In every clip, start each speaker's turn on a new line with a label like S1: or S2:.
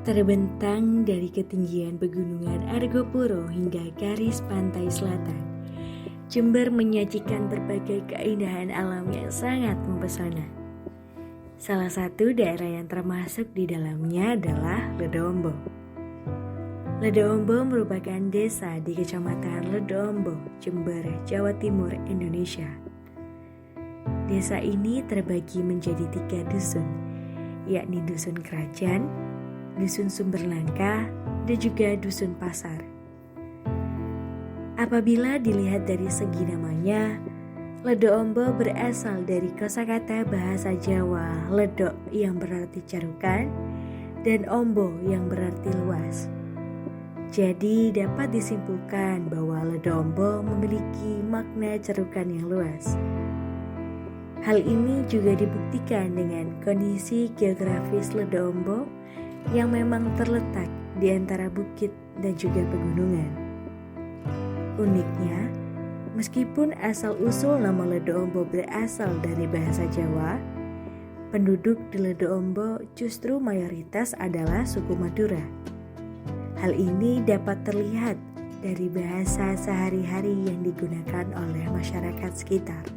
S1: Terbentang dari ketinggian pegunungan Argopuro hingga garis pantai selatan, Jember menyajikan berbagai keindahan alam yang sangat mempesona. Salah satu daerah yang termasuk di dalamnya adalah Ledoombo. Ledoombo merupakan desa di Kecamatan Ledoombo, Jember, Jawa Timur, Indonesia. Desa ini terbagi menjadi 3 dusun, yakni Dusun Kerajaan, Dusun Sumberlangka, dan juga Dusun Pasar. Apabila dilihat dari segi namanya, Ledoombo berasal dari kosakata bahasa Jawa ledok yang berarti carukan dan ombo yang berarti luas. Jadi dapat disimpulkan bahwa Ledoombo memiliki makna carukan yang luas. Hal ini juga dibuktikan dengan kondisi geografis Ledoombo yang memang terletak di antara bukit dan juga pegunungan. Uniknya, meskipun asal-usul nama Ledoombo berasal dari bahasa Jawa, penduduk di Ledoombo justru mayoritas adalah suku Madura. Hal ini dapat terlihat dari bahasa sehari-hari yang digunakan oleh masyarakat sekitar.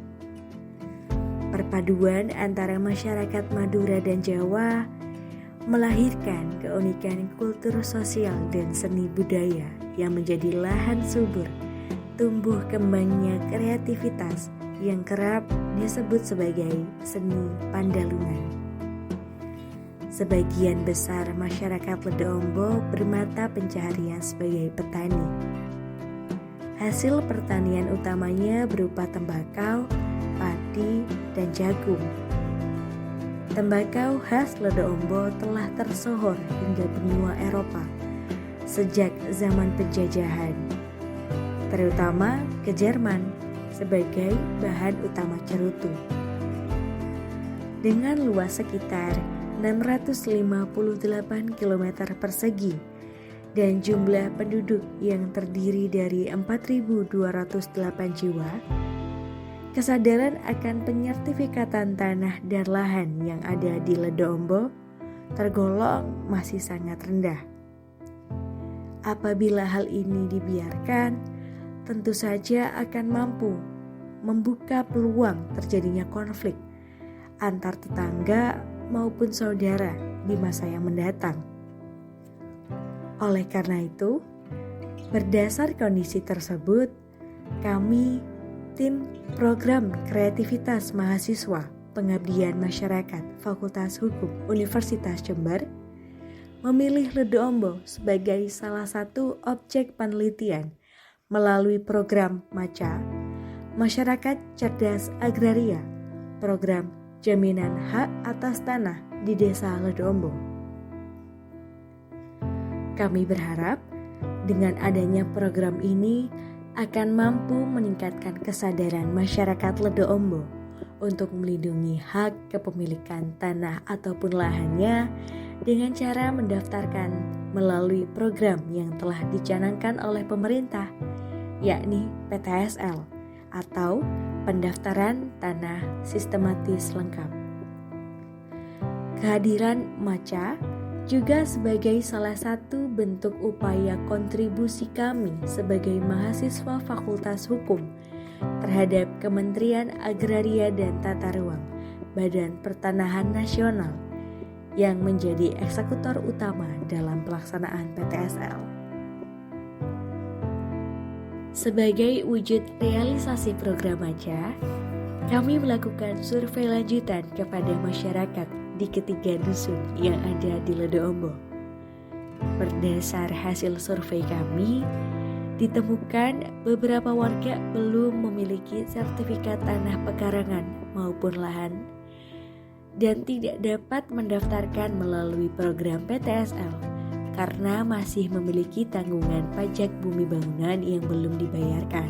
S1: Perpaduan antara masyarakat Madura dan Jawa melahirkan keunikan kultur sosial dan seni budaya yang menjadi lahan subur tumbuh kembangnya kreativitas yang kerap disebut sebagai seni Pandalungan. Sebagian besar masyarakat Ledoombo bermata pencaharian sebagai petani. Hasil pertanian utamanya berupa tembakau, padi, dan jagung. Tembakau khas Ledoombo telah tersohor hingga benua Eropa sejak zaman penjajahan, terutama ke Jerman sebagai bahan utama cerutu. Dengan luas sekitar 658 km persegi dan jumlah penduduk yang terdiri dari 4.208 jiwa, kesadaran akan penyertifikatan tanah dan lahan yang ada di Ledoombo tergolong masih sangat rendah. Apabila hal ini dibiarkan, tentu saja akan mampu membuka peluang terjadinya konflik antar tetangga maupun saudara di masa yang mendatang. Oleh karena itu, berdasar kondisi tersebut, kami Tim Program Kreativitas Mahasiswa Pengabdian Masyarakat Fakultas Hukum Universitas Jember memilih Ledoombo sebagai salah satu objek penelitian melalui program MACA, Masyarakat Cerdas Agraria, program Jaminan Hak Atas Tanah di Desa Ledoombo. Kami berharap dengan adanya program ini akan mampu meningkatkan kesadaran masyarakat Ledoombo untuk melindungi hak kepemilikan tanah ataupun lahannya dengan cara mendaftarkan melalui program yang telah dicanangkan oleh pemerintah, yakni PTSL atau Pendaftaran Tanah Sistematis Lengkap. Kehadiran MACA juga sebagai salah satu bentuk upaya kontribusi kami sebagai mahasiswa Fakultas Hukum terhadap Kementerian Agraria dan Tata Ruang, Badan Pertanahan Nasional, yang menjadi eksekutor utama dalam pelaksanaan PTSL. Sebagai wujud realisasi program MACA, kami melakukan survei lanjutan kepada masyarakat di ketiga dusun yang ada di Ledoombo. Berdasar hasil survei kami, ditemukan beberapa warga belum memiliki sertifikat tanah pekarangan maupun lahan dan tidak dapat mendaftarkan melalui program PTSL karena masih memiliki tanggungan pajak bumi bangunan yang belum dibayarkan.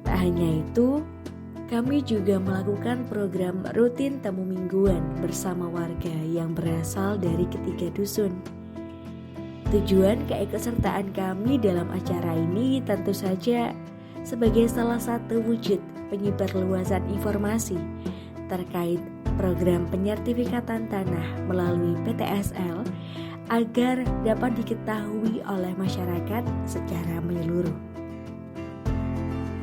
S1: Tak hanya itu, kami juga melakukan program rutin temu mingguan bersama warga yang berasal dari ketiga dusun. Tujuan keikutsertaan kami dalam acara ini tentu saja sebagai salah satu wujud penyebarluasan informasi terkait program penyertifikatan tanah melalui PTSL agar dapat diketahui oleh masyarakat secara menyeluruh.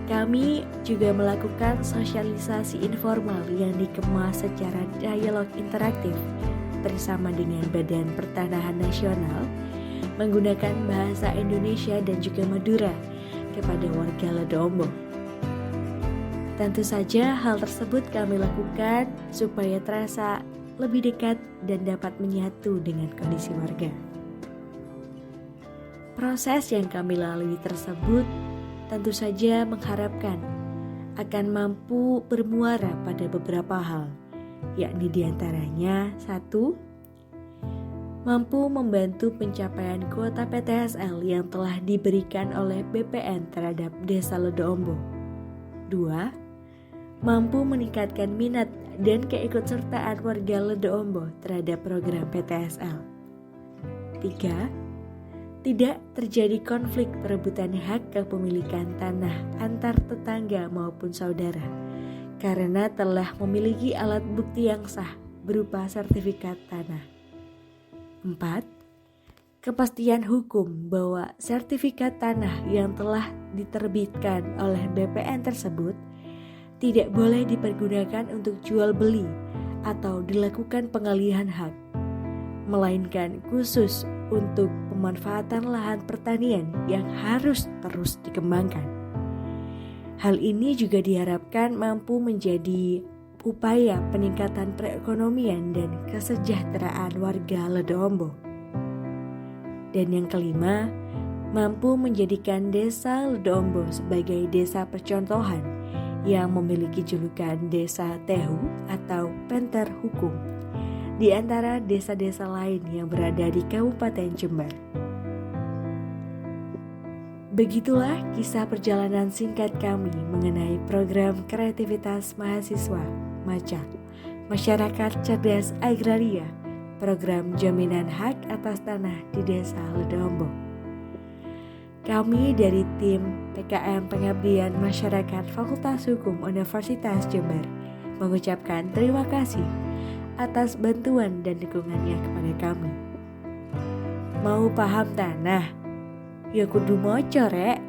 S1: Kami juga melakukan sosialisasi informal yang dikemas secara dialog interaktif bersama dengan Badan Pertanahan Nasional menggunakan bahasa Indonesia dan juga Madura kepada warga Ledoombo. Tentu saja hal tersebut kami lakukan supaya terasa lebih dekat dan dapat menyatu dengan kondisi warga. Proses yang kami lalui tersebut tentu saja mengharapkan akan mampu bermuara pada beberapa hal, yakni diantaranya 1. Mampu membantu pencapaian kuota PTSL yang telah diberikan oleh BPN terhadap Desa Ledoombo. 2. Mampu meningkatkan minat dan keikutsertaan warga Ledoombo terhadap program PTSL. 3. Tidak terjadi konflik perebutan hak kepemilikan tanah antar tetangga maupun saudara karena telah memiliki alat bukti yang sah berupa sertifikat tanah. 4. Kepastian hukum bahwa sertifikat tanah yang telah diterbitkan oleh BPN tersebut tidak boleh dipergunakan untuk jual beli atau dilakukan pengalihan hak, melainkan khusus untuk pemanfaatan lahan pertanian yang harus terus dikembangkan. Hal ini juga diharapkan mampu menjadi upaya peningkatan perekonomian dan kesejahteraan warga Ledoombo. Dan yang kelima, mampu menjadikan Desa Ledoombo sebagai desa percontohan yang memiliki julukan Desa Tehu atau Penter Hukum di antara desa-desa lain yang berada di Kabupaten Jember. Begitulah kisah perjalanan singkat kami mengenai program kreativitas mahasiswa MACA, Masyarakat Cerdas Agraria, program jaminan hak atas tanah di Desa Ledoombo. Kami dari tim PKM Pengabdian Masyarakat Fakultas Hukum Universitas Jember mengucapkan terima kasih atas bantuan dan dukungannya kepada kami. Mau paham tanah? Ya kudu moco rek.